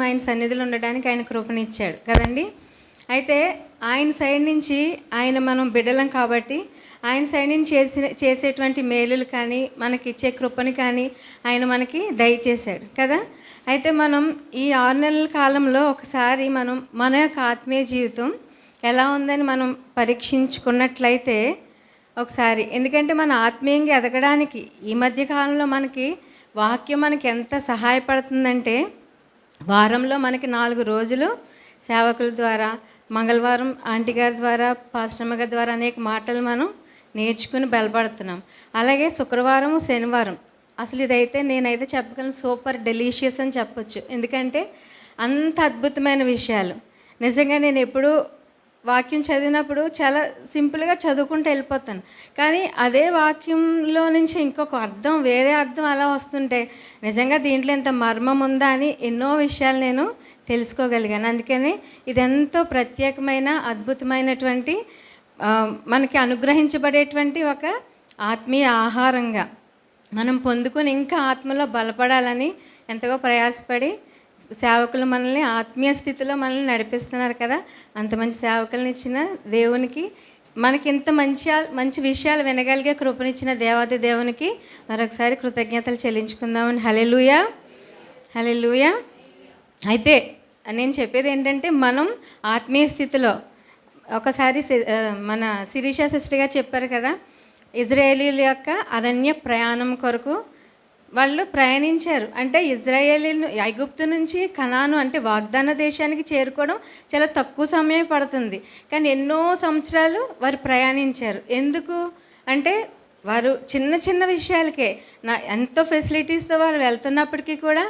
ఆయన సన్నిధిలో ఉండడానికి ఆయన కృపనిచ్చాడు కదండి. అయితే ఆయన సైడ్ నుంచి మనం బిడ్డలం కాబట్టి ఆయన సైడ్ నుంచి చేసేటువంటి మేలులు కానీ మనకి ఇచ్చే కృపని కానీ ఆయన మనకి దయచేశాడు కదా. అయితే మనం ఈ 6 నెలల కాలంలో ఒకసారి మన యొక్క ఆత్మీయ జీవితం ఎలా ఉందని మనం పరీక్షించుకున్నట్లయితే ఒకసారి, ఎందుకంటే మన ఆత్మీయంగా ఎదగడానికి ఈ మధ్య కాలంలో మనకి వాక్యం మనకి ఎంత సహాయపడుతుందంటే, వారంలో మనకి 4 రోజులు సేవకుల ద్వారా, మంగళవారం ఆంటీ గారి ద్వారా, పాస్టమ్మ గారి ద్వారా అనేక మాటలు మనం నేర్చుకుని బలపడుతున్నాం. అలాగే శుక్రవారం శనివారం అసలు ఇదైతే నేనైతే చెప్పగలను సూపర్ డెలీషియస్ అని చెప్పొచ్చు. ఎందుకంటే అంత అద్భుతమైన విషయాలు. నిజంగా నేను ఎప్పుడూ వాక్యం చదివినప్పుడు చాలా సింపుల్గా చదువుకుంటూ వెళ్ళిపోతాను, కానీ అదే వాక్యంలో నుంచి ఇంకొక అర్థం, వేరే అర్థం అలా వస్తుంటే నిజంగా దీంట్లో ఎంత మర్మం ఉందా అని ఎన్నో విషయాలు నేను తెలుసుకోగలిగాను. అందుకని ఇది ఎంతో ప్రత్యేకమైన అద్భుతమైనటువంటి మనకి అనుగ్రహించబడేటువంటి ఒక ఆత్మీయ ఆహారంగా మనం పొందుకొని ఇంకా ఆత్మలో బలపడాలని ఎంతగా ప్రయాసపడి సేవకులు మనల్ని ఆత్మీయ స్థితిలో మనల్ని నడిపిస్తున్నారు కదా. అంత మంచి సేవకులను ఇచ్చిన దేవునికి, మనకి ఇంత మంచి విషయాలు వినగలిగే కృపనిచ్చిన దేవాది దేవునికి మరొకసారి కృతజ్ఞతలు చెల్లించుకుందామని. హల్లెలూయా, హల్లెలూయా. అయితే నేను చెప్పేది ఏంటంటే, మనం ఆత్మీయ స్థితిలో ఒకసారి మన శిరీష సిస్టర్ గారు చెప్పారు కదా, ఇజ్రాయేలీల యొక్క అరణ్య ప్రయాణం కొరకు వాళ్ళు ప్రయాణించారు. అంటే ఇజ్రాయేలీలు ఐగుప్తు నుంచి కనాను అంటే వాగ్దాన దేశానికి చేరుకోవడం చాలా తక్కువ సమయం పడుతుంది, కానీ ఎన్నో సంవత్సరాలు వారు ప్రయాణించారు. ఎందుకు అంటే వారు చిన్న చిన్న విషయాలకే ఎంతో ఫెసిలిటీస్తో వారు వెళ్తున్నప్పటికీ కూడా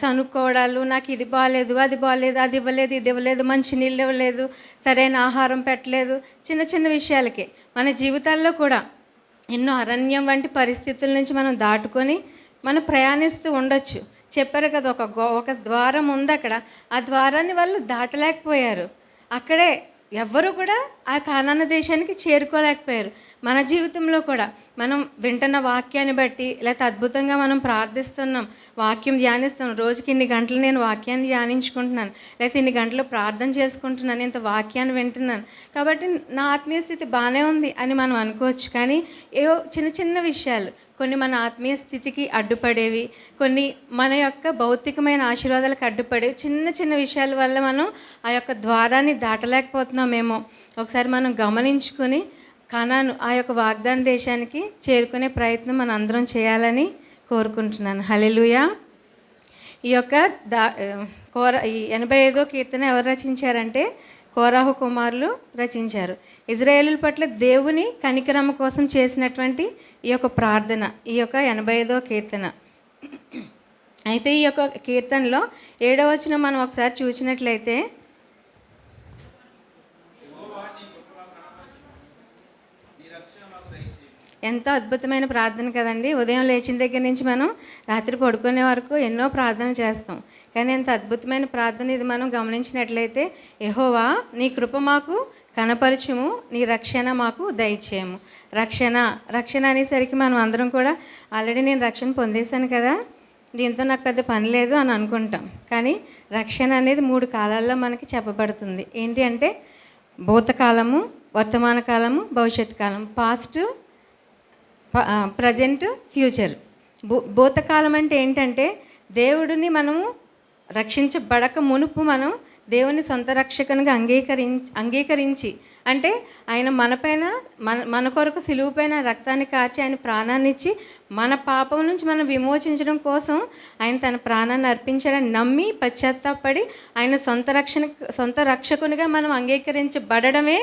సనుక్కోవడాలు, నాకు ఇది బాగాలేదు, అది బాగాలేదు, అది ఇవ్వలేదు, ఇది ఇవ్వలేదు, మంచి నీళ్ళు ఇవ్వలేదు, సరైన ఆహారం పెట్టలేదు, చిన్న చిన్న విషయాలకే. మన జీవితాల్లో కూడా ఎన్నో అరణ్యం వంటి పరిస్థితుల నుంచి మనం దాటుకొని మనం ప్రయాణిస్తూ ఉండొచ్చు. చెప్పారు కదా, ఒక ద్వారం ఉంది అక్కడ, ఆ ద్వారాన్ని వాళ్ళు దాటలేకపోయారు. అక్కడే ఎవ్వరూ కూడా ఆ కానాను దేశానికి చేరుకోలేకపోయారు. మన జీవితంలో కూడా మనం వింటున్న వాక్యాన్ని బట్టి, లేకపోతే అద్భుతంగా మనం ప్రార్థిస్తున్నాం, వాక్యం ధ్యానిస్తున్నాం, రోజుకి ఇన్ని గంటలు నేను వాక్యాన్ని ధ్యానించుకుంటున్నాను, లేకపోతే ఇన్ని గంటలు ప్రార్థన చేసుకుంటున్నాను, ఇంత వాక్యాన్ని వింటున్నాను కాబట్టి నా ఆత్మీయ స్థితి బాగానే ఉంది అని మనం అనుకోవచ్చు. కానీ ఏవో చిన్న చిన్న విషయాలు కొన్ని మన ఆత్మీయ స్థితికి అడ్డుపడేవి, కొన్ని మన యొక్క భౌతికమైన ఆశీర్వాదాలకు అడ్డుపడేవి. చిన్న చిన్న విషయాల వల్ల మనం ఆ యొక్క ద్వారాన్ని దాటలేకపోతున్నామేమో. ఒకసారి మనం గమనించుకొని కనాను ఆ యొక్క వాగ్దాన దేశానికి చేరుకునే ప్రయత్నం మనం అందరం చేయాలని కోరుకుంటున్నాను. హల్లెలూయా. ఈ యొక్క ఈ 85వ కీర్తన ఎవరు రచించారంటే కోరాహు కుమారులు రచించారు. ఇజ్రాయేలుల పట్ల దేవుని కనికరమ కోసం చేసినటువంటి ఈ యొక్క ప్రార్థన, ఈ యొక్క 85వ కీర్తన. అయితే ఈ యొక్క కీర్తనలో 7వ వచనం మనం ఒకసారి చూసినట్లయితే, ఎంతో అద్భుతమైన ప్రార్థన కదండి. ఉదయం లేచిన దగ్గర నుంచి మనం రాత్రి పడుకునే వరకు ఎన్నో ప్రార్థనలు చేస్తాం, కానీ ఎంత అద్భుతమైన ప్రార్థన ఇది. మనం గమనించినట్లయితే, యెహోవా నీ కృప మాకు కనపరచుము, నీ రక్షణ మాకు దయచేయము. రక్షణ అనేసరికి మనం అందరం కూడా ఆల్రెడీ నేను రక్షణ పొందేశాను కదా, దీంతో నాకు పెద్ద పని లేదు అని అనుకుంటాం. కానీ రక్షణ అనేది 3 కాలాల్లో మనకి చెప్పబడుతుంది. ఏంటి అంటే భూతకాలము, వర్తమాన కాలము, భవిష్యత్ కాలం, పాస్ట్, ప్రజెంట్, ఫ్యూచర్. భూతకాలం అంటే ఏంటంటే దేవుడిని మనము రక్షించబడక మునుపు మనం దేవుని సొంత రక్షకునిగా అంగీకరించి అంటే ఆయన మనపైన మన కొరకు సిలువుపైన రక్తాన్ని కార్చి ఆయన ప్రాణాన్ని ఇచ్చి మన పాపం నుంచి మనం విమోచించడం కోసం ఆయన తన ప్రాణాన్ని అర్పించాడని నమ్మి పశ్చాత్తాపడి ఆయన సొంత రక్షకునిగా మనం అంగీకరించబడమే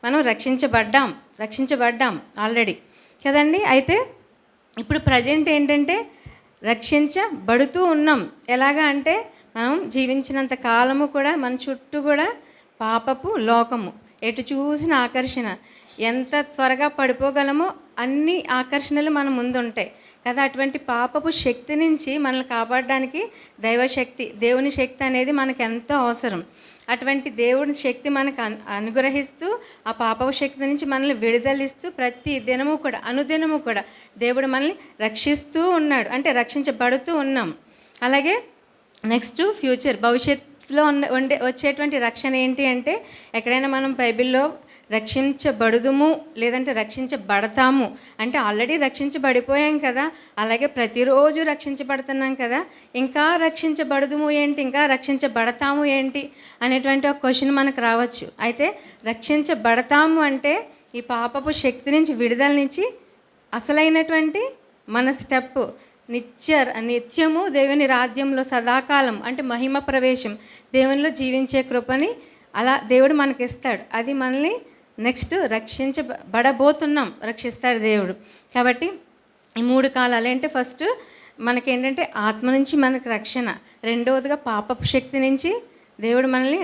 మనం రక్షించబడ్డాం ఆల్రెడీ కదండి. అయితే ఇప్పుడు ప్రజెంట్ ఏంటంటే రక్షించబడుతూ ఉన్నాం. ఎలాగా అంటే మనం జీవించినంత కాలము కూడా మన చుట్టూ కూడా పాపపు లోకము, ఎటు చూసిన ఆకర్షణ, ఎంత త్వరగా పడిపోగలమో అన్ని ఆకర్షణలు మన ముందు ఉంటాయి కదా. అటువంటి పాపపు శక్తి నుంచి మనల్ని కాపాడడానికి దైవశక్తి, దేవుని శక్తి అనేది మనకు ఎంతో అవసరం. అటువంటి దేవుని శక్తి మనకు అనుగ్రహిస్తూ ఆ పాపపు శక్తి నుంచి మనల్ని విడుదలిస్తూ ప్రతి దినము కూడా అనుదినము కూడా దేవుడు మనల్ని రక్షిస్తూ ఉన్నాడు, అంటే రక్షించబడుతూ ఉన్నాం. అలాగే నెక్స్ట్ ఫ్యూచర్, భవిష్యత్తులో వచ్చేటువంటి రక్షణ ఏంటి అంటే, ఎక్కడైనా మనం బైబిల్లో రక్షించబడుదుము లేదంటే రక్షించబడతాము అంటే ఆల్రెడీ రక్షించబడిపోయాం కదా, అలాగే ప్రతిరోజు రక్షించబడుతున్నాం కదా, ఇంకా రక్షించబడుదుము ఏంటి, ఇంకా రక్షించబడతాము ఏంటి అనేటువంటి ఒక క్వశ్చన్ మనకు రావచ్చు. అయితే రక్షించబడతాము అంటే ఈ పాపపు శక్తి నుంచి, విడుదల నుంచి అసలైనటువంటి మన స్టెప్ నిత్యము దేవుని రాజ్యంలో సదాకాలం అంటే మహిమ ప్రవేశం, దేవునిలో జీవించే కృపని అలా దేవుడు మనకిస్తాడు. అది మనల్ని నెక్స్ట్ రక్షించబడబోతున్నాం, రక్షిస్తాడు దేవుడు. కాబట్టి ఈ 3 కాలాలు అంటే ఫస్ట్ మనకేంటంటే ఆత్మ నుంచి మనకు రక్షణ, రెండవదిగా పాపపు శక్తి నుంచి దేవుడు మనల్ని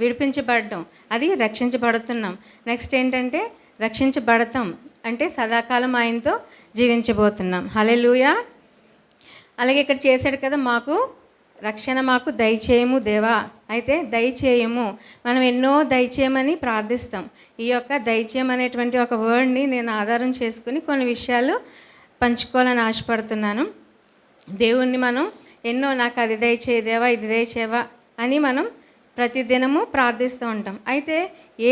విడిపించబడడం, అది రక్షించబడుతున్నాం. నెక్స్ట్ ఏంటంటే రక్షించబడతాం అంటే సదాకాలం ఆయనతో జీవించబోతున్నాం. హల్లెలూయా. అలాగే ఇక్కడ చేశాడు కదా, మాకు రక్షణ మాకు దయచేయము దేవా. అయితే దయచేయము, మనం ఎన్నో దయచేయమని ప్రార్థిస్తాం. ఈ యొక్క దయచేయమనేటువంటి ఒక వర్డ్ని నేను ఆధారం చేసుకుని కొన్ని విషయాలు పంచుకోవాలని ఆశపడుతున్నాను. దేవుణ్ణి మనం ఎన్నో నాకు అది దయచేయదేవా, ఇది దయచేవా అని మనం ప్రతిదినము ప్రార్థిస్తూ ఉంటాం. అయితే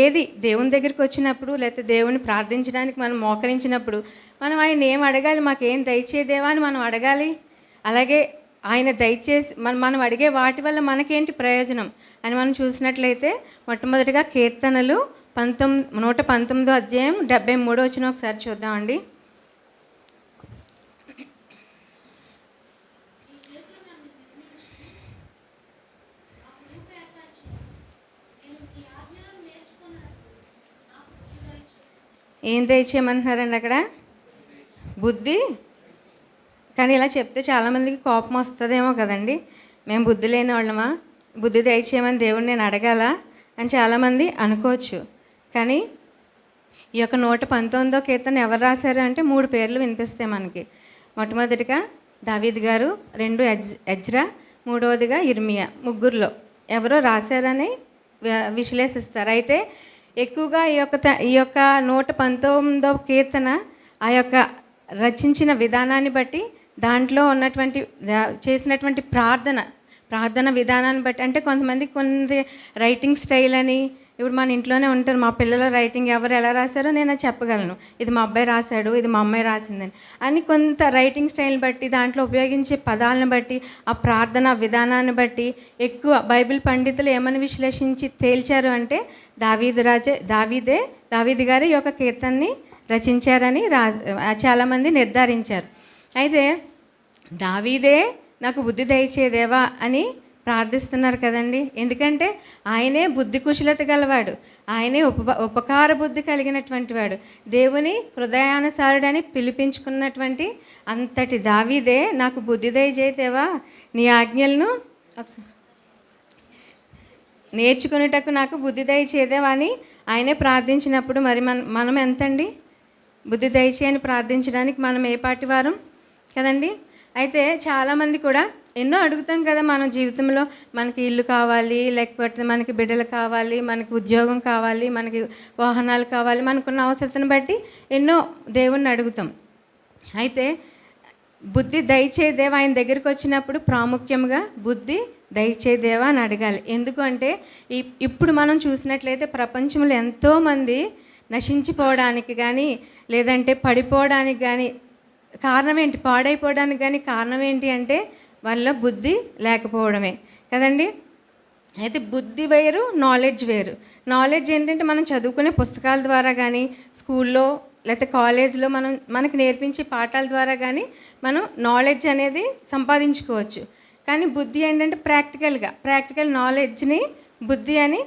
ఏది దేవుని దగ్గరికి వచ్చినప్పుడు లేకపోతే దేవుని ప్రార్థించడానికి మనం మోకరించినప్పుడు మనం ఆయన ఏం అడగాలి, మాకేం దయచేదేవా అని మనం అడగాలి. అలాగే ఆయన దయచేసి మనం అడిగే వాటి వల్ల మనకేంటి ప్రయోజనం అని మనం చూసినట్లయితే, మొట్టమొదటిగా కీర్తనలు 119 అధ్యాయం 73 వచ్చిన ఒకసారి చూద్దామండి. ఏం దయచేయమంటున్నారండి అక్కడ? బుద్ధి. కానీ ఇలా చెప్తే చాలామందికి కోపం వస్తుందేమో కదండి, మేము బుద్ధి లేని వాళ్ళమా, బుద్ధి దయచేయమని దేవుడిని నేను అడగాల అని చాలామంది అనుకోవచ్చు. కానీ ఈ యొక్క 119వ కీర్తన ఎవరు రాశారు అంటే 3 పేర్లు వినిపిస్తాయి మనకి. మొట్టమొదటిగా దావీదు గారు, 2 ఎజ్రా, 3వదిగా ఇర్మియా. ముగ్గురులో ఎవరో రాశారని విశ్లేషిస్తారు. అయితే ఎక్కువగా ఈ యొక్క 119వ కీర్తన ఆ యొక్క రచించిన విధానాన్ని బట్టి, దాంట్లో ఉన్నటువంటి చేసినటువంటి ప్రార్థన విధానాన్ని బట్టి, అంటే కొంతమంది రైటింగ్ స్టైల్ అని, ఇప్పుడు మన ఇంట్లోనే ఉంటారు, మా పిల్లల రైటింగ్ ఎవరు ఎలా రాశారో నేను చెప్పగలను, ఇది మా అబ్బాయి రాశాడు, ఇది మా అమ్మాయి రాసిందని అని. కొంత రైటింగ్ స్టైల్ని బట్టి, దాంట్లో ఉపయోగించే పదాలను బట్టి, ఆ ప్రార్థన విధానాన్ని బట్టి ఎక్కువ బైబిల్ పండితులు ఏమని విశ్లేషించి తేల్చారు అంటే, దావీదు గారు ఈ యొక్క కీర్తనని రచించారని చాలామంది నిర్ధారించారు. అయితే దావీదే నాకు బుద్ధి దయచేదేవా అని ప్రార్థిస్తున్నారు కదండి. ఎందుకంటే ఆయనే బుద్ధి కుశలత గలవాడు, ఆయనే ఉపకార బుద్ధి కలిగినటువంటి వాడు, దేవుని హృదయానుసారుడని పిలిపించుకున్నటువంటి అంతటి దావీదే నాకు బుద్ధి దయచేదేవా, నీ ఆజ్ఞలను నేర్చుకునేటకు నాకు బుద్ధి దయచేదేవా అని ఆయనే ప్రార్థించినప్పుడు మరి మనం ఎంతండి బుద్ధి దయచేయని ప్రార్థించడానికి మనం ఏ పాటి వారం కదండి. అయితే చాలామంది కూడా ఎన్నో అడుగుతాం కదా మన జీవితంలో, మనకి ఇల్లు కావాలి, లేకపోతే మనకి బిడ్డలు కావాలి, మనకి ఉద్యోగం కావాలి, మనకి వాహనాలు కావాలి, మనకున్న అవసరతను బట్టి ఎన్నో దేవుణ్ణి అడుగుతాం. అయితే బుద్ధి దయచేదేవా ఆయన దగ్గరికి వచ్చినప్పుడు ప్రాముఖ్యంగా బుద్ధి దయచేదేవా అని అడగాలి. ఎందుకంటే ఇప్పుడు మనం చూసినట్లయితే ప్రపంచంలో ఎంతోమంది నశించిపోవడానికి కానీ లేదంటే పడిపోవడానికి కానీ కారణం ఏంటి, పాడైపోవడానికి కానీ కారణం ఏంటి అంటే వాళ్ళ బుద్ధి లేకపోవడమే కదండి. అయితే బుద్ధి వేరు, నాలెడ్జ్ వేరు. నాలెడ్జ్ ఏంటంటే మనం చదువుకునే పుస్తకాల ద్వారా కానీ, స్కూల్లో లేకపోతే కాలేజ్లో మనకు నేర్పించే పాఠాల ద్వారా కానీ మనం నాలెడ్జ్ అనేది సంపాదించుకోవచ్చు. కానీ బుద్ధి ఏంటంటే ప్రాక్టికల్ నాలెడ్జ్ని బుద్ధి అని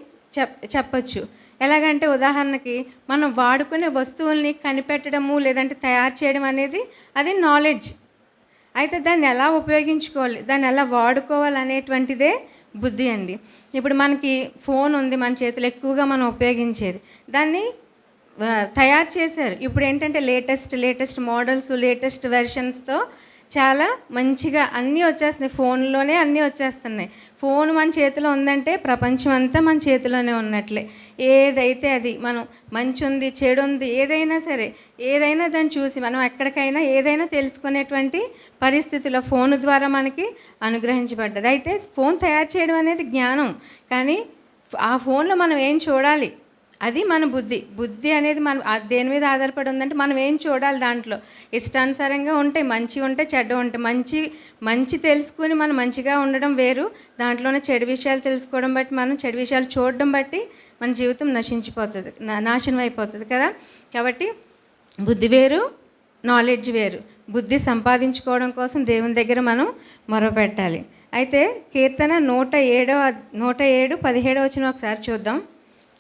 చెప్పచ్చు. ఎలాగంటే ఉదాహరణకి మనం వాడుకునే వస్తువుల్ని కనిపెట్టడము లేదంటే తయారు చేయడం అనేది అది నాలెడ్జ్. అయితే దాన్ని ఎలా ఉపయోగించుకోవాలి, దాన్ని ఎలా వాడుకోవాలి అనేటువంటిదే బుద్ధి అండి. ఇప్పుడు మనకి ఫోన్ ఉంది మన చేతిలో, ఎక్కువగా మనం ఉపయోగించేది, దాన్ని తయారు చేశారు. ఇప్పుడు ఏంటంటే లేటెస్ట్ మోడల్స్, లేటెస్ట్ వెర్షన్స్తో చాలా మంచిగా అన్నీ వచ్చేస్తున్నాయి, ఫోన్లోనే అన్నీ వచ్చేస్తున్నాయి. ఫోన్ మన చేతిలో ఉందంటే ప్రపంచం అంతా మన చేతిలోనే ఉన్నట్లే. ఏదైతే అది మనం మంచి ఉంది, చెడు ఉంది, ఏదైనా సరే, ఏదైనా దాన్ని చూసి మనం ఎక్కడికైనా ఏదైనా తెలుసుకునేటువంటి పరిస్థితిలో ఫోన్ ద్వారా మనకి అనుగ్రహించబడ్డది. అయితే ఫోన్ తయారు చేయడం అనేది జ్ఞానం, కానీ ఆ ఫోన్లో మనం ఏం చూడాలి, అది మన బుద్ధి అనేది మనం దేని మీద ఆధారపడి ఉందంటే మనం ఏం చూడాలి. దాంట్లో ఇష్టానుసారంగా ఉంటాయి, మంచి ఉంటాయి, చెడ్డ ఉంటాయి. మంచి తెలుసుకుని మనం మంచిగా ఉండడం వేరు, దాంట్లోనే చెడు విషయాలు తెలుసుకోవడం బట్టి మనం చెడు విషయాలు చూడడం బట్టి మన జీవితం నశించిపోతుంది, నాశనం అయిపోతుంది కదా. కాబట్టి బుద్ధి వేరు, నాలెడ్జ్ వేరు. బుద్ధి సంపాదించుకోవడం కోసం దేవుని దగ్గర మనం మొరపెట్టాలి. అయితే కీర్తన 107:17 వచ్చిన ఒకసారి చూద్దాం.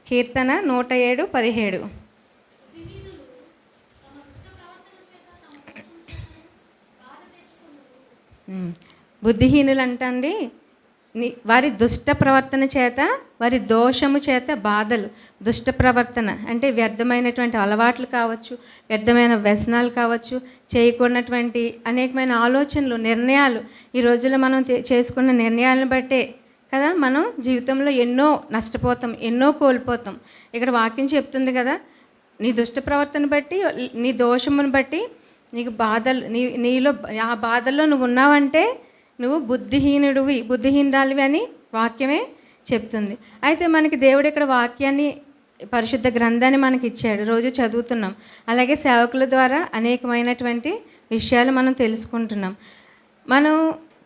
కీర్తన 107:17. బుద్ధిహీనులు అంటండి వారి దుష్ట ప్రవర్తన చేత, వారి దోషము చేత బాధలు. దుష్ట ప్రవర్తన అంటే వ్యర్థమైనటువంటి అలవాట్లు కావచ్చు, వ్యర్థమైన వ్యసనాలు కావచ్చు, చేయకూడనటువంటి అనేకమైన ఆలోచనలు, నిర్ణయాలు. ఈ రోజుల్లో మనం చేసుకున్న నిర్ణయాలను బట్టే కదా మనం జీవితంలో ఎన్నో నష్టపోతాం, ఎన్నో కోల్పోతాం. ఇక్కడ వాక్యం చెప్తుంది కదా, నీ దుష్ట ప్రవర్తన బట్టి, నీ దోషమును బట్టి నీకు బాధలు, నీలో ఆ బాధల్లో నువ్వు ఉన్నావంటే నువ్వు బుద్ధిహీనురాలివి అని వాక్యమే చెప్తుంది. అయితే మనకి దేవుడు ఇక్కడ వాక్యాన్ని, పరిశుద్ధ గ్రంథాన్ని మనకి ఇచ్చాడు, రోజు చదువుతున్నాం. అలాగే సేవకుల ద్వారా అనేకమైనటువంటి విషయాలు మనం తెలుసుకుంటున్నాం. మనం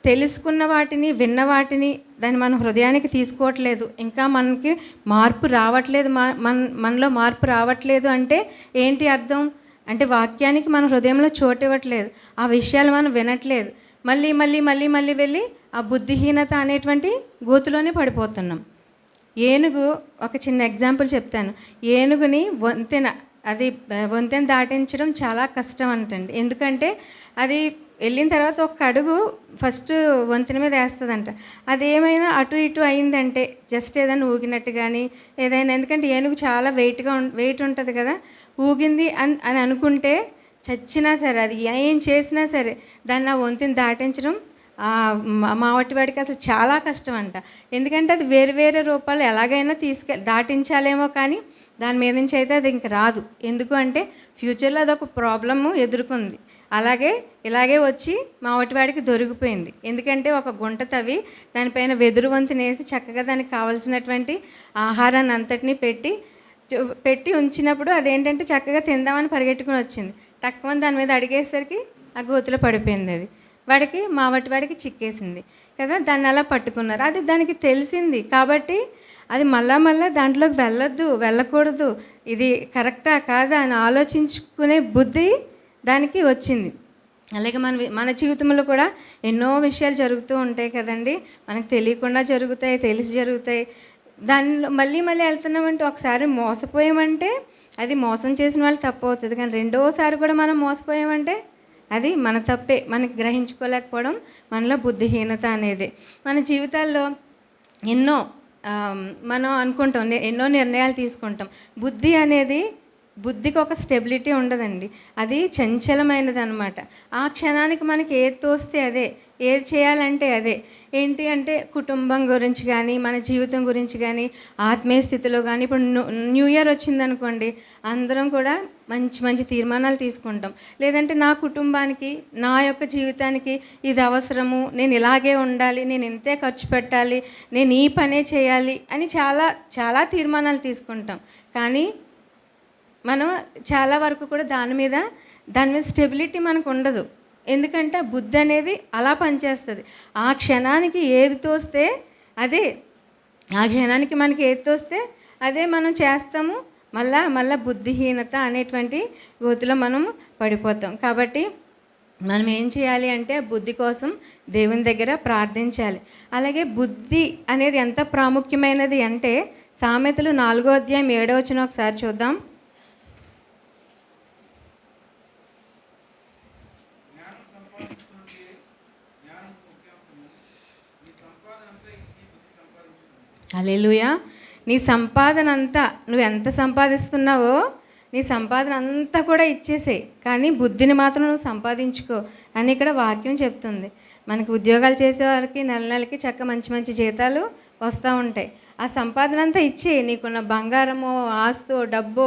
తెలుసుకున్న వాటిని, విన్న వాటిని దాన్ని మన హృదయానికి తీసుకోవట్లేదు, ఇంకా మనకి మార్పు రావట్లేదు, మనలో మార్పు రావట్లేదు అంటే ఏంటి అర్థం అంటే వాక్యానికి మన హృదయంలో చోటు ఇవ్వట్లేదు, ఆ విషయాలు మనం వినట్లేదు. మళ్ళీ మళ్ళీ మళ్ళీ మళ్ళీ వెళ్ళి ఆ బుద్ధిహీనత అనేటువంటి గోతులోనే పడిపోతున్నాం. ఏనుగు, ఒక చిన్న ఎగ్జాంపుల్ చెప్తాను. ఏనుగుని వంతెన దాటించడం చాలా కష్టం అంటండి. ఎందుకంటే అది వెళ్ళిన తర్వాత ఒక అడుగు ఫస్ట్ వంతెన మీద వేస్తుందంట. అది ఏమైనా అటు ఇటు అయిందంటే, జస్ట్ ఏదైనా ఊగినట్టు కానీ ఏదైనా, ఎందుకంటే ఏనుగు చాలా వెయిట్ ఉంటుంది కదా, ఊగింది అని అనుకుంటే చచ్చినా సరే, అది ఏం చేసినా సరే దాన్ని ఆ వంతెన దాటించడం మావటివాడికి అసలు చాలా కష్టం అంట. ఎందుకంటే అది వేరు వేరే రూపాలు ఎలాగైనా దాటించాలేమో, కానీ దాని మీద నుంచి అయితే అది ఇంక రాదు. ఎందుకు అంటే ఫ్యూచర్లో అదొక ప్రాబ్లము ఎదుర్కొంది. ఇలాగే వచ్చి మావటివాడికి దొరికిపోయింది. ఎందుకంటే ఒక గుంట తవ్వి దానిపైన వెదురు వంతుని వేసి చక్కగా దానికి కావలసినటువంటి ఆహారాన్ని అంతటినీ పెట్టి ఉంచినప్పుడు అదేంటంటే చక్కగా తిందామని పరిగెట్టుకుని వచ్చింది. తక్కువ దాని మీద అడిగేసరికి ఆ గోతులో పడిపోయింది. అది మావటివాడికి చిక్కేసింది కదా. దాన్ని అలా పట్టుకున్నారు. అది దానికి తెలిసింది కాబట్టి అది మళ్ళా దాంట్లోకి వెళ్ళకూడదు, ఇది కరెక్టా కాదా అని ఆలోచించుకునే బుద్ధి దానికి వచ్చింది. అలాగే మన జీవితంలో కూడా ఎన్నో విషయాలు జరుగుతూ ఉంటాయి కదండి. మనకు తెలియకుండా జరుగుతాయి, తెలిసి జరుగుతాయి. దానిలో మళ్ళీ వెళ్తున్నామంటే, ఒకసారి మోసపోయామంటే అది మోసం చేసిన వాళ్ళు తప్పు అవుతుంది, కానీ రెండోసారి కూడా మనం మోసపోయామంటే అది మన తప్పే. మనకి గ్రహించుకోలేకపోవడం మనలో బుద్ధిహీనత అనేది. మన జీవితాల్లో మనం అనుకుంటాం, ఎన్నో నిర్ణయాలు తీసుకుంటాం. బుద్ధికి ఒక స్టెబిలిటీ ఉండదండి, అది చంచలమైనది అనమాట. ఆ క్షణానికి మనకి ఏది తోస్తే అదే, ఏది చేయాలంటే అదే. ఏంటి అంటే కుటుంబం గురించి కానీ, మన జీవితం గురించి కానీ, ఆత్మీయ స్థితిలో కానీ. ఇప్పుడు న్యూ ఇయర్ వచ్చిందనుకోండి, అందరం కూడా మంచి మంచి తీర్మానాలు తీసుకుంటాం. లేదంటే నా కుటుంబానికి, నా యొక్క జీవితానికి ఇది అవసరము, నేను ఇలాగే ఉండాలి, నేను ఇంతే ఖర్చు పెట్టాలి, నేను ఈ పనే చేయాలి అని చాలా చాలా తీర్మానాలు తీసుకుంటాం. కానీ మనం చాలా వరకు కూడా దాని మీద స్టెబిలిటీ మనకు ఉండదు. ఎందుకంటే బుద్ధి అనేది అలా పనిచేస్తుంది. ఆ క్షణానికి ఏది తోస్తే అదే, ఆ క్షణానికి మనకి ఏది తోస్తే అదే మనం చేస్తాము. మళ్ళా బుద్ధిహీనత అనేటువంటి గోతిలో మనం పడిపోతాం. కాబట్టి మనం ఏం చేయాలి అంటే బుద్ధి కోసం దేవుని దగ్గర ప్రార్థించాలి. అలాగే బుద్ధి అనేది ఎంత ప్రాముఖ్యమైనది అంటే సామెతలు 4:7 ఒకసారి చూద్దాం. హల్లెలూయా. నీ సంపాదన అంతా, నువ్వు ఎంత సంపాదిస్తున్నావో నీ సంపాదన అంతా కూడా ఇచ్చేసేయి, కానీ బుద్ధిని మాత్రం నువ్వు సంపాదించుకో అని ఇక్కడ వాక్యం చెప్తుంది. మనకి ఉద్యోగాలు చేసేవారికి నెల నెలకి చక్క మంచి మంచి జీతాలు వస్తూ ఉంటాయి. ఆ సంపాదన అంతా ఇచ్చి నీకున్న బంగారమో, ఆస్తో, డబ్బో,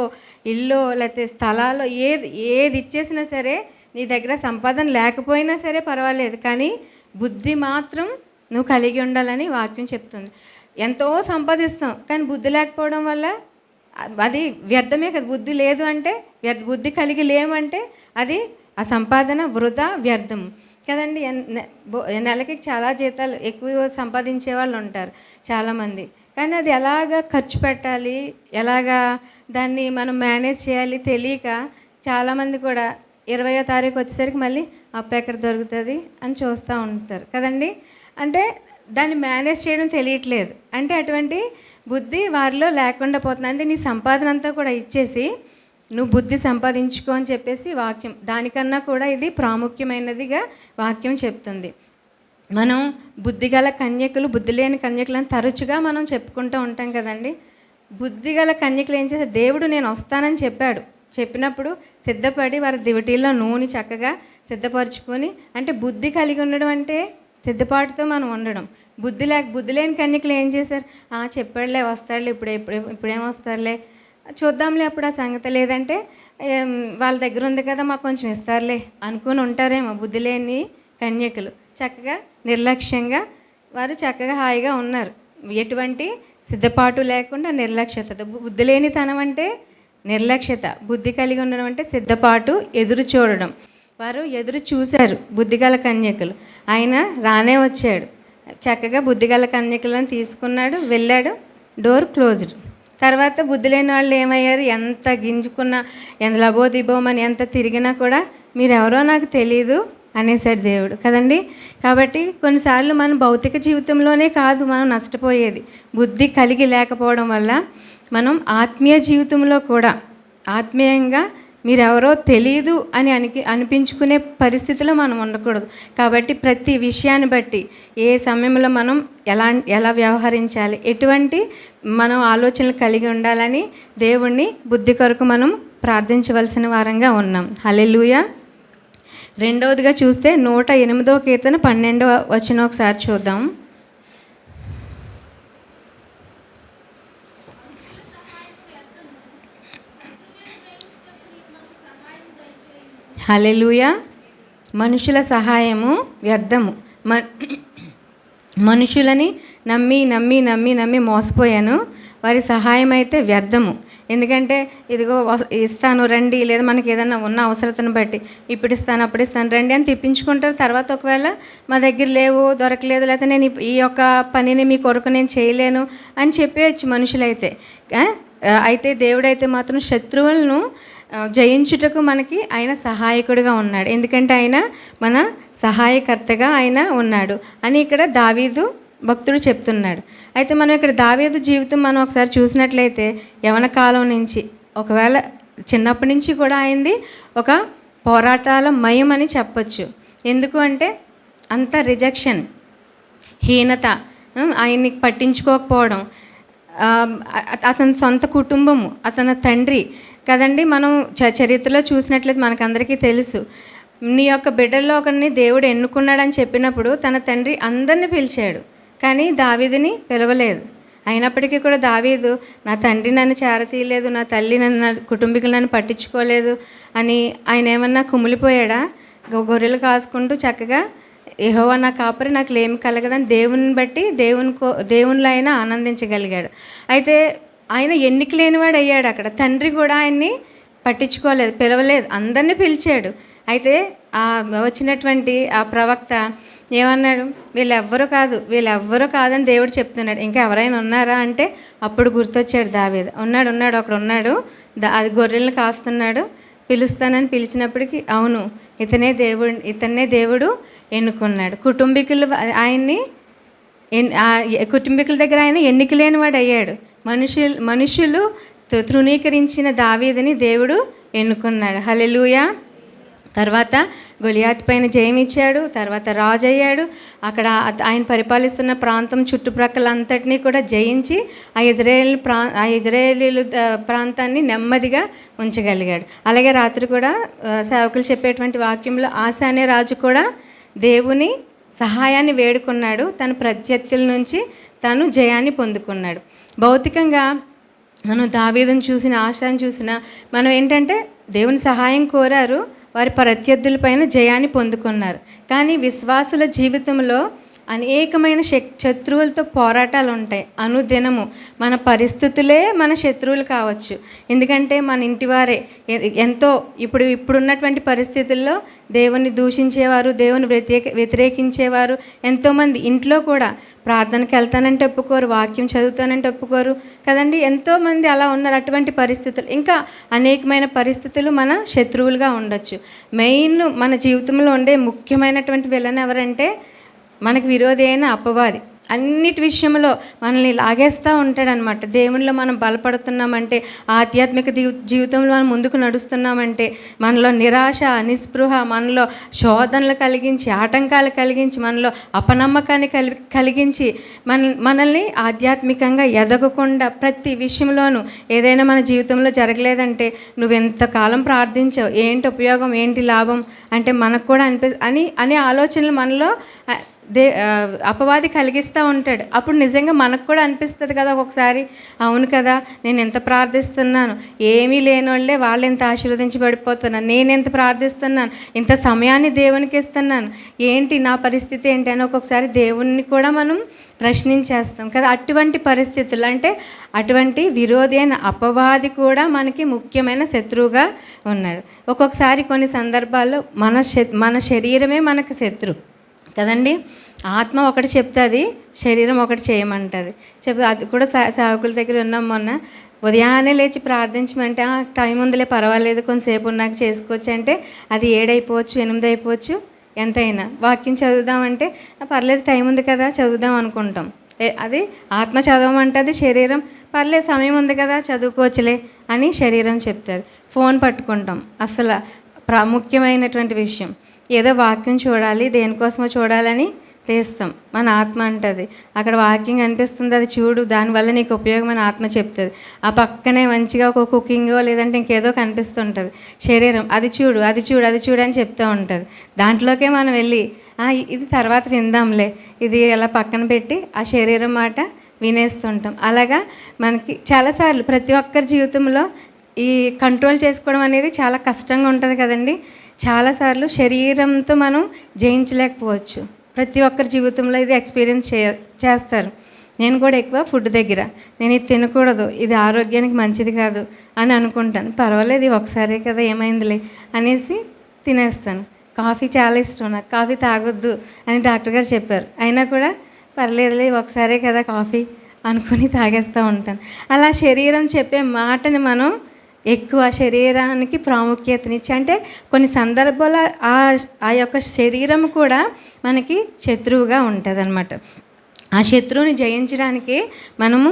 ఇల్లు, లేకపోతే స్థలాలు ఏది ఏది ఇచ్చేసినా సరే, నీ దగ్గర సంపాదన లేకపోయినా సరే పర్వాలేదు, కానీ బుద్ధి మాత్రం నువ్వు కలిగి ఉండాలని వాక్యం చెప్తుంది. ఎంతో సంపాదిస్తాం, కానీ బుద్ధి లేకపోవడం వల్ల అది వ్యర్థమే కదా. బుద్ధి లేదు అంటే, బుద్ధి కలిగి లేమంటే అది ఆ సంపాదన వృధా, వ్యర్థం కదండి. నెలకి చాలా జీతాలు ఎక్కువ సంపాదించే వాళ్ళు ఉంటారు చాలామంది, కానీ అది ఎలాగ ఖర్చు పెట్టాలి, ఎలాగా దాన్ని మనం మేనేజ్ చేయాలి తెలియక చాలామంది కూడా 20వ తారీఖు వచ్చేసరికి మళ్ళీ అప్పు ఎక్కడ దొరుకుతుంది అని చూస్తూ ఉంటారు కదండి. అంటే దాన్ని మేనేజ్ చేయడం తెలియట్లేదు. అంటే అటువంటి బుద్ధి వారిలో లేకుండా పోతుంది. అంటే నీ సంపాదన అంతా కూడా ఇచ్చేసి నువ్వు బుద్ధి సంపాదించుకో అని చెప్పేసి వాక్యం, దానికన్నా కూడా ఇది ప్రాముఖ్యమైనదిగా వాక్యం చెప్తుంది. మనం బుద్ధిగల కన్యకులు, బుద్ధి లేని కన్యకులను తరచుగా మనం చెప్పుకుంటూ ఉంటాం కదండి. బుద్ధిగల కన్యకులు ఏం చేశారు? దేవుడు నేను వస్తానని చెప్పినప్పుడు సిద్ధపడి వారి దివిటీల్లో నూనె చక్కగా సిద్ధపరచుకొని, అంటే బుద్ధి కలిగి ఉండడం అంటే సిద్ధపాటుతో మనం ఉండడం. బుద్ధి లేని కన్యకులు ఏం చేశారు? చెప్పాడులే, వస్తాడులే, ఇప్పుడేం వస్తారులే, చూద్దాంలే అప్పుడు ఆ సంగతి, లేదంటే వాళ్ళ దగ్గర ఉంది కదా మాకు కొంచెం ఇస్తారులే అనుకుని ఉంటారేమో. బుద్ధి లేని కన్యకులు చక్కగా నిర్లక్ష్యంగా వారు చక్కగా హాయిగా ఉన్నారు. ఎటువంటి సిద్ధపాటు లేకుండా నిర్లక్ష్యత. బుద్ధి లేనితనం అంటే నిర్లక్ష్యత, బుద్ధి కలిగి ఉండడం అంటే సిద్ధపాటు, ఎదురు చూడడం. వారు ఎదురు చూశారు బుద్ధిగల కన్యకులు. ఆయన రానే వచ్చాడు, చక్కగా బుద్ధిగల కన్యకులను తీసుకున్నాడు, వెళ్ళాడు, డోర్ క్లోజ్డ్. తర్వాత బుద్ధి లేని వాళ్ళు ఏమయ్యారు? ఎంత గింజుకున్నా, ఎంత లబోదిబోమని ఎంత తిరిగినా కూడా మీరెవరో నాకు తెలీదు అనేసాడు దేవుడు కదండి. కాబట్టి కొన్నిసార్లు మన భౌతిక జీవితంలోనే కాదు మనం నష్టపోయేది, బుద్ధి కలిగి లేకపోవడం వల్ల మనం ఆత్మీయ జీవితంలో కూడా ఆత్మీయంగా మీరెవరో తెలియదు అని అనిపించుకునే పరిస్థితిలో మనం ఉండకూడదు. కాబట్టి ప్రతి విషయాన్ని బట్టి ఏ సమయంలో మనం ఎలా వ్యవహరించాలి, ఎటువంటి మనం ఆలోచనలు కలిగి ఉండాలని దేవుణ్ణి బుద్ధి కొరకు మనం ప్రార్థించవలసిన వారంగా ఉన్నాం. హల్లెలూయా. రెండవదిగా చూస్తే 108వ కీర్తన 12వ వచనం ఒకసారి చూద్దాం. హల్లెలూయా. మనుషుల సహాయము వ్యర్థము. మనుషులని నమ్మి మోసపోయాను, వారి సహాయం అయితే వ్యర్థము. ఎందుకంటే ఇదిగో ఇస్తాను రండి, లేదా మనకి ఏదైనా ఉన్న అవసరతను బట్టి ఇప్పుడు ఇస్తాను అప్పుడు ఇస్తాను రండి అని తిప్పించుకుంటారు. తర్వాత ఒకవేళ మా దగ్గర లేవు, దొరకలేదు, లేకపోతే నేను ఈ యొక్క పనిని మీ కొరకు నేను చేయలేను అని చెప్పేయచ్చు మనుషులైతే. అయితే దేవుడైతే మాత్రం శత్రువులను జయించుటకు మనకి ఆయన సహాయకుడిగా ఉన్నాడు. ఎందుకంటే ఆయన మన సహాయకర్తగా ఆయన ఉన్నాడు అని ఇక్కడ దావీదు భక్తుడు చెప్తున్నాడు. అయితే మనం ఇక్కడ దావీదు జీవితం మనం ఒకసారి చూసినట్లయితే యవన కాలం నుంచి, ఒకవేళ చిన్నప్పటి నుంచి కూడా ఆయనది ఒక పోరాటాల మయం అని చెప్పచ్చు. ఎందుకు అంటే అంత రిజెక్షన్, హీనత, ఆయన్ని పట్టించుకోకపోవడం, అతని సొంత కుటుంబము, అతని తండ్రి కదండి. మనం చరిత్రలో చూసినట్లయితే మనకందరికీ తెలుసు, నీ యొక్క బిడ్డల్లో ఒకరిని దేవుడు ఎన్నుకున్నాడని చెప్పినప్పుడు తన తండ్రి అందరిని పిలిచాడు, కానీ దావీదుని పిలవలేదు. అయినప్పటికీ కూడా దావీదు నా తండ్రి నన్ను చేరతీయలేదు, నా తల్లి నా కుటుంబీకులు నన్ను పట్టించుకోలేదు అని ఆయన ఏమన్నా కుమిలిపోయాడా? గొర్రెలు కాసుకుంటూ చక్కగా యెహోవా నా కాపరి, నాకు లేమి కలగదని దేవుని బట్టి దేవునిలో ఆయన ఆనందించగలిగాడు. అయితే ఆయన ఎన్నిక లేనివాడు అయ్యాడు. అక్కడ తండ్రి కూడా ఆయన్ని పట్టించుకోలేదు, పిలవలేదు, అందరినీ పిలిచాడు. అయితే ఆ వచ్చినటువంటి ఆ ప్రవక్త ఏమన్నాడు? వీళ్ళెవ్వరూ కాదని దేవుడు చెప్తున్నాడు. ఇంకా ఎవరైనా ఉన్నారా అంటే అప్పుడు గుర్తొచ్చాడు దావీదు. ఉన్నాడు అక్కడ ఉన్నాడు, అది గొర్రెలను కాస్తున్నాడు, పిలుస్తానని పిలిచినప్పటికీ అవును ఇతన్నే దేవుడు ఎన్నుకున్నాడు. కుటుంబీకుల దగ్గర ఆయన ఎన్నిక లేనివాడు అయ్యాడు. మనుషులు తృణీకరించిన దావీదుని దేవుడు ఎన్నుకున్నాడు. హల్లెలూయా. తర్వాత గొలియాతు పైన జయం ఇచ్చాడు. తర్వాత రాజు అయ్యాడు. అక్కడ ఆయన పరిపాలిస్తున్న ప్రాంతం చుట్టుప్రక్కలంతటినీ కూడా జయించి ఆ ఇజ్రాయేలీలు ప్రాంతాన్ని నెమ్మదిగా ఉంచగలిగాడు. అలాగే రాత్రి కూడా సేవకులు చెప్పేటువంటి వాక్యంలో ఆసా అనే రాజు కూడా దేవుని సహాయాన్ని వేడుకున్నాడు. తన ప్రత్యర్థుల నుంచి తను జయాన్ని పొందుకున్నాడు. భౌతికంగా మనం దావీదును చూసిన, ఆశాను చూసిన మనం ఏంటంటే దేవుని సహాయం కోరారు, వారి ప్రత్యర్థులపైన జయాన్ని పొందుకున్నారు. కానీ విశ్వాసుల జీవితంలో అనేకమైన శత్రువులతో పోరాటాలు ఉంటాయి. అనుదినము మన పరిస్థితులే మన శత్రువులు కావచ్చు. ఎందుకంటే మన ఇంటివారే ఎంతో ఇప్పుడున్నటువంటి పరిస్థితుల్లో దేవుని దూషించేవారు, దేవుని వ్యతిరేకించేవారు ఎంతోమంది. ఇంట్లో కూడా ప్రార్థనకి వెళ్తానంటే ఒప్పుకోరు, వాక్యం చదువుతానంటే ఒప్పుకోరు కదండి. ఎంతోమంది అలా ఉన్నారు. అటువంటి పరిస్థితులు, ఇంకా అనేకమైన పరిస్థితులు మన శత్రువులుగా ఉండొచ్చు. మెయిన్ మన జీవితంలో ఉండే ముఖ్యమైనటువంటి విలన్ ఎవరంటే మనకు విరోధి అయిన అపవాది. అన్నిటి విషయంలో మనల్ని లాగేస్తూ ఉంటాడనమాట. దేవునిలో మనం బలపడుతున్నామంటే, ఆధ్యాత్మిక జీవితంలో మనం ముందుకు నడుస్తున్నామంటే మనలో నిరాశ, నిస్పృహ, మనలో శోధనలు కలిగించి, ఆటంకాలు కలిగించి, మనలో అపనమ్మకాన్ని కలిగించి మనల్ని ఆధ్యాత్మికంగా ఎదగకుండా ప్రతి విషయంలోనూ ఏదైనా మన జీవితంలో జరగలేదంటే నువ్వెంతకాలం ప్రార్థించావు, ఏంటి ఉపయోగం, ఏంటి లాభం అంటే మనకు కూడా అనే ఆలోచనలు మనలో అపవాది కలిగిస్తూ ఉంటాడు. అప్పుడు నిజంగా మనకు కూడా అనిపిస్తుంది కదా ఒక్కొక్కసారి, అవును కదా నేను ఎంత ప్రార్థిస్తున్నాను, ఏమీ లేనోళ్ళే వాళ్ళు ఎంత ఆశీర్వదించబడిపోతున్నాను, నేను ఎంత ప్రార్థిస్తున్నాను, ఇంత సమయాన్ని దేవునికి ఇస్తున్నాను, ఏంటి నా పరిస్థితి ఏంటి అని ఒక్కొక్కసారి దేవుణ్ణి కూడా మనం ప్రశ్నించేస్తాం కదా. అటువంటి పరిస్థితులు అంటే అటువంటి విరోధి అయిన అపవాది కూడా మనకి ముఖ్యమైన శత్రువుగా ఉన్నాడు. ఒక్కొక్కసారి కొన్ని సందర్భాల్లో మన శరీరమే మనకు శత్రువు కదండి. ఆత్మ ఒకటి చెప్తుంది, శరీరం ఒకటి చేయమంటుంది. అది కూడా సేవకుల దగ్గర ఉన్నాం. మొన్న ఉదయాన్నే లేచి ప్రార్థించమంటే టైం ఉందిలే పర్వాలేదు కొంతసేపు ఉన్నాక చేసుకోవచ్చు అంటే అది 7 అయిపోవచ్చు, 8 అయిపోవచ్చు, ఎంతైనా. వాక్యం చదువుదామంటే పర్లేదు టైం ఉంది కదా చదువుదాం అనుకుంటాం. అది ఆత్మ చదవమంటుంది, శరీరం పర్లేదు సమయం ఉంది కదా చదువుకోవచ్చులే అని శరీరం చెప్తుంది. ఫోన్ పట్టుకుంటాం. అసలు ప్రాముఖ్యమైనటువంటి విషయం ఏదో వాక్యం చూడాలి, దేనికోసమో చూడాలని లేస్తాం. మన ఆత్మ అంటుంది అక్కడ వాక్యం అనిపిస్తుంది, అది చూడు, దానివల్ల నీకు ఉపయోగం అని ఆత్మ చెప్తుంది. ఆ పక్కనే మంచిగా ఒక కుకింగో లేదంటే ఇంకేదో కనిపిస్తుంటుంది. శరీరం అది చూడు, అది చూడు, అది చూడు అని చెప్తూ ఉంటుంది. దాంట్లోకే మనం వెళ్ళి ఇది తర్వాత విందాంలే, ఇది ఎలా పక్కన పెట్టి ఆ శరీరం మాట వినేస్తుంటాం. అలాగా మనకి చాలాసార్లు ప్రతి ఒక్కరి జీవితంలో ఈ కంట్రోల్ చేసుకోవడం అనేది చాలా కష్టంగా ఉంటుంది కదండి. చాలాసార్లు శరీరంతో మనం జయించలేకపోవచ్చు. ప్రతి ఒక్కరి జీవితంలో ఇది ఎక్స్పీరియన్స్ చేస్తారు. నేను కూడా ఎక్కువ ఫుడ్ దగ్గర నేను ఇది తినకూడదు, ఇది ఆరోగ్యానికి మంచిది కాదు అని అనుకుంటాను. పర్వాలేదు ఒకసారే కదా ఏమైందిలే అనేసి తినేస్తాను. కాఫీ చాలా ఇష్టం నాకు, కాఫీ తాగొద్దు అని డాక్టర్ గారు చెప్పారు. అయినా కూడా పర్లేదులే ఒకసారే కదా కాఫీ అనుకుని తాగేస్తూ ఉంటాను. అలా శరీరం చెప్పే మాటని మనం ఎక్కువ శరీరానికి ప్రాముఖ్యతనిచ్చి, అంటే కొన్ని సందర్భాల్లో ఆ యొక్క శరీరం కూడా మనకి శత్రువుగా ఉంటుంది అన్నమాట. ఆ శత్రువుని జయించడానికి మనము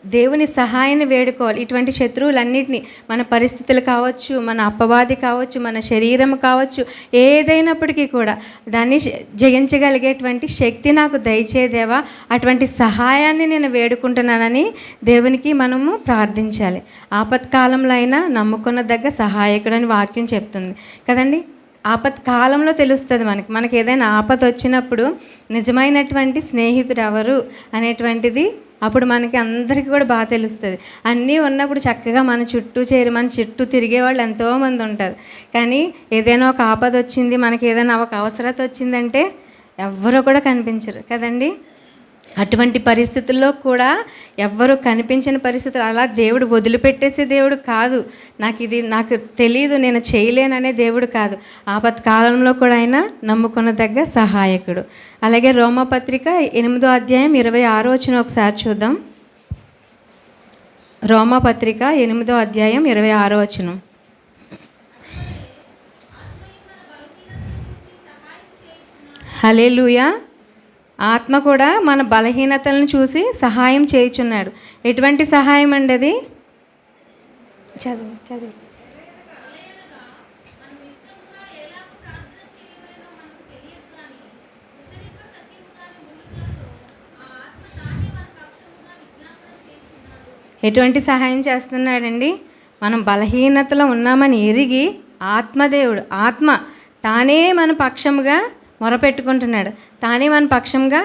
దేవుని సహాయాన్ని వేడుకోవాలి. ఇటువంటి శత్రువులన్నింటినీ, మన పరిస్థితులు కావచ్చు, మన అపవాది కావచ్చు, మన శరీరం కావచ్చు, ఏదైనప్పటికీ కూడా దాన్ని జయించగలిగేటువంటి శక్తి నాకు దయచేదేవా, అటువంటి సహాయాన్ని నేను వేడుకుంటున్నానని దేవునికి మనము ప్రార్థించాలి. ఆపత్కాలంలో అయినా నమ్ముకున్నదగ్గ సహాయకుడని వాక్యం చెప్తుంది కదండి. ఆపత్కాలంలో తెలుస్తుంది మనకి ఏదైనా ఆపద వచ్చినప్పుడు నిజమైనటువంటి స్నేహితుడు ఎవరు అనేటువంటిది అప్పుడు మనకి అందరికీ కూడా బాగా తెలుస్తుంది. అన్నీ ఉన్నప్పుడు చక్కగా మన చుట్టూ తిరిగే వాళ్ళు ఎంతోమంది ఉంటారు. కానీ ఏదైనా ఒక ఆపద వచ్చింది, మనకి ఏదైనా ఒక అవసరత వచ్చిందంటే ఎవ్వరూ కూడా కనిపించరు కదండి. అటువంటి పరిస్థితుల్లో కూడా ఎవ్వరూ కనిపించని పరిస్థితులు, అలా దేవుడు వదిలిపెట్టేసే దేవుడు కాదు. నాకు తెలియదు, నేను చేయలేననే దేవుడు కాదు. ఆపత్కాలంలో కూడా ఆయన నమ్ముకున్నదగ్గ సహాయకుడు. అలాగే రోమాపత్రిక 8వ అధ్యాయం 26వ వచనం ఒకసారి చూద్దాం. రోమాపత్రిక 8వ అధ్యాయం 26వ వచనం. హల్లెలూయా. ఆత్మ కూడా మన బలహీనతలను చూసి సహాయం చేయుచున్నాడు. ఎటువంటి సహాయం అండి అది? చదువు. ఎటువంటి సహాయం చేస్తున్నాడండి? మనం బలహీనతలో ఉన్నామని ఎరిగి ఆత్మదేవుడు ఆత్మ తానే మన పక్షముగా మొరపెట్టుకుంటున్నాడు, తానే మన పక్షంగా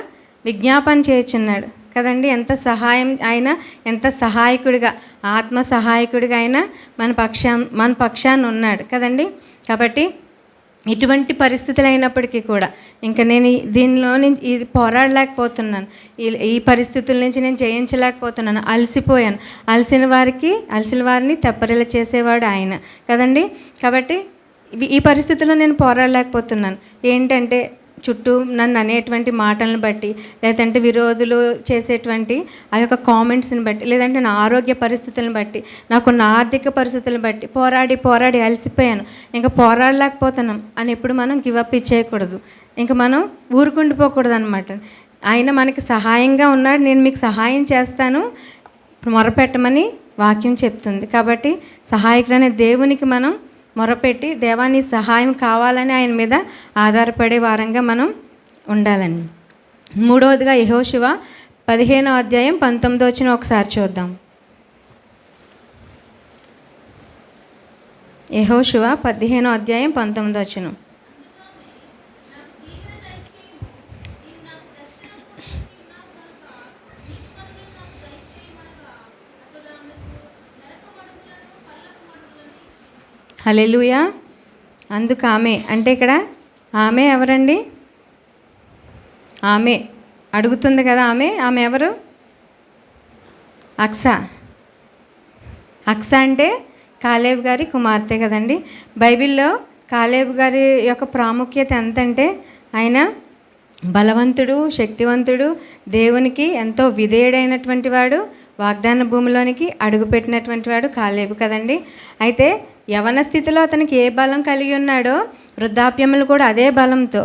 విజ్ఞాపన చేయుచున్నాడు కదండి. ఎంత సహాయం ఆయన, ఎంత సహాయకుడిగా, ఆత్మ సహాయకుడిగా ఆయన మన పక్షాన్ని ఉన్నాడు కదండి. కాబట్టి ఇటువంటి పరిస్థితులు అయినప్పటికీ కూడా ఇంకా నేను దీనిలో నుంచి ఇది పోరాడలేకపోతున్నాను, ఈ పరిస్థితుల నుంచి నేను జయించలేకపోతున్నాను, అలసిపోయాను. అలసిన వారిని తెప్పరిల్ల చేసేవాడు ఆయన కదండి. కాబట్టి ఈ పరిస్థితుల్లో నేను పోరాడలేకపోతున్నాను. ఏంటంటే చుట్టూ నన్ను అనేటువంటి మాటలను బట్టి, లేదంటే విరోధులు చేసేటువంటి ఆ యొక్క కామెంట్స్ని బట్టి, లేదంటే నా ఆరోగ్య పరిస్థితులను బట్టి, నాకున్న ఆర్థిక పరిస్థితులను బట్టి పోరాడి అలసిపోయాను, ఇంకా పోరాడలేకపోతున్నాం అని ఎప్పుడు మనం గివప్ ఇచ్చేయకూడదు, ఇంకా మనం ఊరుకుండిపోకూడదు అనమాట. ఆయన మనకి సహాయంగా ఉన్నాడు, నేను మీకు సహాయం చేస్తాను, మొరపెట్టమని వాక్యం చెప్తుంది. కాబట్టి సహాయకుడైన దేవునికి మనం మొరపెట్టి, దేవాని సహాయం కావాలని ఆయన మీద ఆధారపడే వారంగా మనం ఉండాలని. మూడవదిగా యెహోషువ 15వ అధ్యాయం 19వ వచనం ఒకసారి చూద్దాం. యెహోషువ 15వ అధ్యాయం 19వ వచనం. హల్లెలూయా. అందుకు ఆమె అంటే ఇక్కడ ఆమె ఎవరండి? ఆమె అడుగుతుంది కదా, ఆమె ఎవరు? అక్సా అంటే కాలేబు గారి కుమార్తె కదండి. బైబిల్లో కాలేబు గారి యొక్క ప్రాముఖ్యత ఎంతంటే ఆయన బలవంతుడు, శక్తివంతుడు, దేవునికి ఎంతో విధేయుడైనటువంటి వాడు, వాగ్దాన భూమిలోనికి అడుగుపెట్టినటువంటి వాడు కాలేబు కదండి. అయితే యవన స్థితిలో అతనికి ఏ బలం కలిగి ఉన్నాడో వృద్ధాప్యములు కూడా అదే బలంతో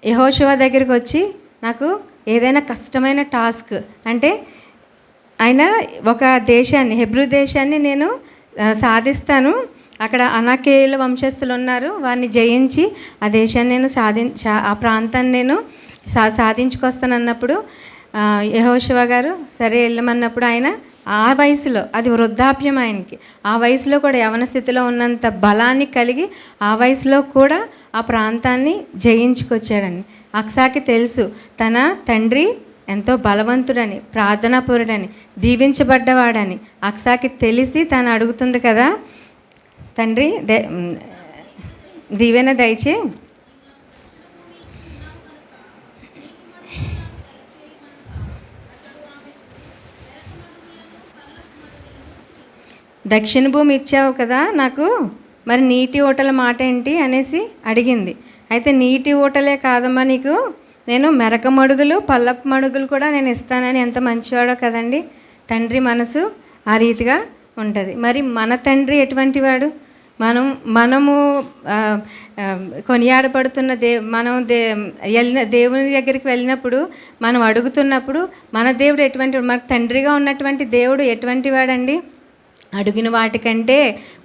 యెహోషువ దగ్గరికి వచ్చి, నాకు ఏదైనా కష్టమైన టాస్క్ అంటే ఆయన ఒక దేశాన్ని, హెబ్రూ దేశాన్ని నేను సాధిస్తాను, అక్కడ అనాకేయుల వంశస్థులు ఉన్నారు, వారిని జయించి ఆ దేశాన్ని నేను ఆ ప్రాంతాన్ని నేను సాధించుకొస్తాను అన్నప్పుడు యెహోషువ గారు సరే వెళ్ళమన్నప్పుడు ఆయన ఆ వయసులో, అది వృద్ధాప్యం ఆయనకి, ఆ వయసులో కూడా యవన స్థితిలో ఉన్నంత బలాన్ని కలిగి ఆ వయసులో కూడా ఆ ప్రాంతాన్ని జయించుకొచ్చాడండి. అక్సాకి తెలుసు తన తండ్రి ఎంతో బలవంతుడని, ప్రార్థనాపరుడని, దీవించబడ్డవాడని అక్సాకి తెలిసి తను అడుగుతుంది కదా, తండ్రి దీవెన దయచే, దక్షిణ భూమి ఇచ్చావు కదా నాకు, మరి నీటి ఊటల మాట ఏంటి అనేసి అడిగింది. అయితే నీటి ఊటలే కాదమ్మా నీకు, నేను మెరక మడుగులు, పల్లపు మడుగులు కూడా నేను ఇస్తానని ఎంత మంచివాడో కదండి. తండ్రి మనసు ఆ రీతిగా ఉంటుంది. మరి మన తండ్రి ఎటువంటి వాడు? మనము కొనియాడబడుతున్న దేవుని దగ్గరికి వెళ్ళినప్పుడు, మనం అడుగుతున్నప్పుడు మన దేవుడు ఎటువంటి, మన తండ్రిగా ఉన్నటువంటి దేవుడు ఎటువంటి వాడండి? అడిగిన వాటికంటే,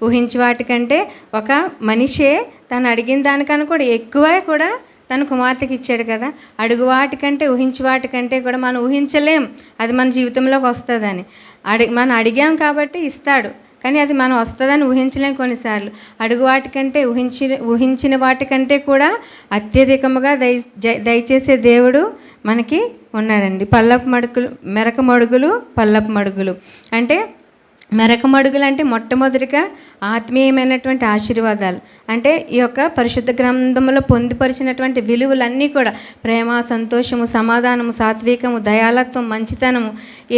ఊహించే వాటికంటే ఒక మనిషే తను అడిగిన దానికన్నా కూడా ఎక్కువ కూడా తన కుమార్తెకి ఇచ్చాడు కదా. అడుగు వాటికంటే, ఊహించే వాటికంటే కూడా మనం ఊహించలేం అది మన జీవితంలోకి వస్తుందని. మనం అడిగాం కాబట్టి ఇస్తాడు, కానీ అది మనం వస్తుందని ఊహించలేం కొన్నిసార్లు. అడుగు వాటికంటే, ఊహించిన వాటికంటే కూడా అత్యధికముగా దయచేసే దేవుడు మనకి ఉన్నాడండి. మెరక మడుగులు, పల్లపు మడుగులు అంటే, మెరక మడుగులు అంటే మొట్టమొదటిగా ఆత్మీయమైనటువంటి ఆశీర్వాదాలు. అంటే ఈ యొక్క పరిశుద్ధ గ్రంథంలో పొందుపరిచినటువంటి విలువలన్నీ కూడా ప్రేమ, సంతోషము, సమాధానము, సాత్వికము, దయాలత్వం, మంచితనము,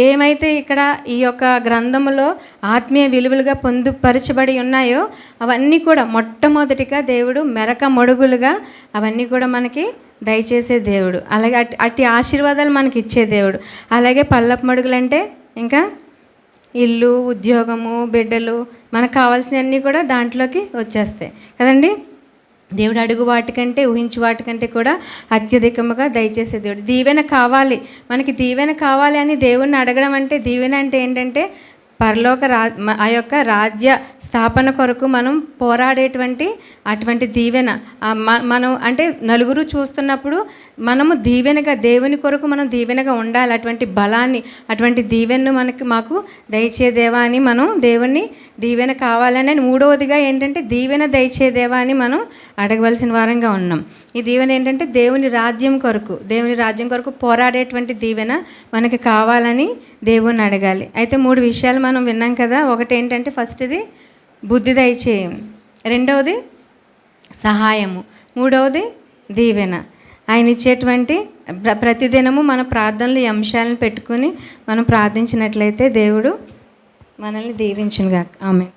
ఏమైతే ఇక్కడ ఈ యొక్క గ్రంథములో ఆత్మీయ విలువలుగా పొందుపరచబడి ఉన్నాయో అవన్నీ కూడా మొట్టమొదటిగా దేవుడు మెరక మడుగులుగా అవన్నీ కూడా మనకి దయచేసే దేవుడు. అలాగే అట్టి ఆశీర్వాదాలు మనకి ఇచ్చే దేవుడు. అలాగే పల్లపు మడుగులు అంటే ఇంకా ఇల్లు, ఉద్యోగము, బిడ్డలు, మనకు కావాల్సినవన్నీ కూడా దాంట్లోకి వచ్చేస్తాయి కదండి. దేవుడు అడుగు వాటికంటే, ఊహించు వాటికంటే కూడా అత్యధికముగా దయచేసే దేవుడు. దీవెన కావాలి, మనకి దీవెన కావాలి అని దేవుణ్ణి అడగడం అంటే, దీవెన అంటే ఏంటంటే ఆ యొక్క రాజ్య స్థాపన కొరకు మనం పోరాడేటువంటి అటువంటి దీవెన. మనం అంటే నలుగురు చూస్తున్నప్పుడు మనము దీవెనగా, దేవుని కొరకు మనం దీవెనగా ఉండాలి. అటువంటి బలాన్ని, అటువంటి దీవెనను మాకు దయచేదేవా అని మనం దేవుణ్ణి దీవెన కావాలని. మూడవదిగా ఏంటంటే దీవెన దయచేదేవా అని మనం అడగవలసిన వారంగా ఉన్నాం. ఈ దీవెన ఏంటంటే దేవుని రాజ్యం కొరకు పోరాడేటువంటి దీవెన మనకి కావాలని దేవుణ్ణి అడగాలి. అయితే 3 విషయాలు మనం విన్నాం కదా. ఒకటి ఏంటంటే ఫస్ట్ది బుద్ధి దయచేయం, రెండవది సహాయము, మూడవది దీవెన. ఆయన ఇచ్చేటువంటి ప్రతిదినము మన ప్రార్థనలు ఈ అంశాలను పెట్టుకుని మనం ప్రార్థించినట్లయితే దేవుడు మనల్ని దీవించునుగాక. ఆమేన్.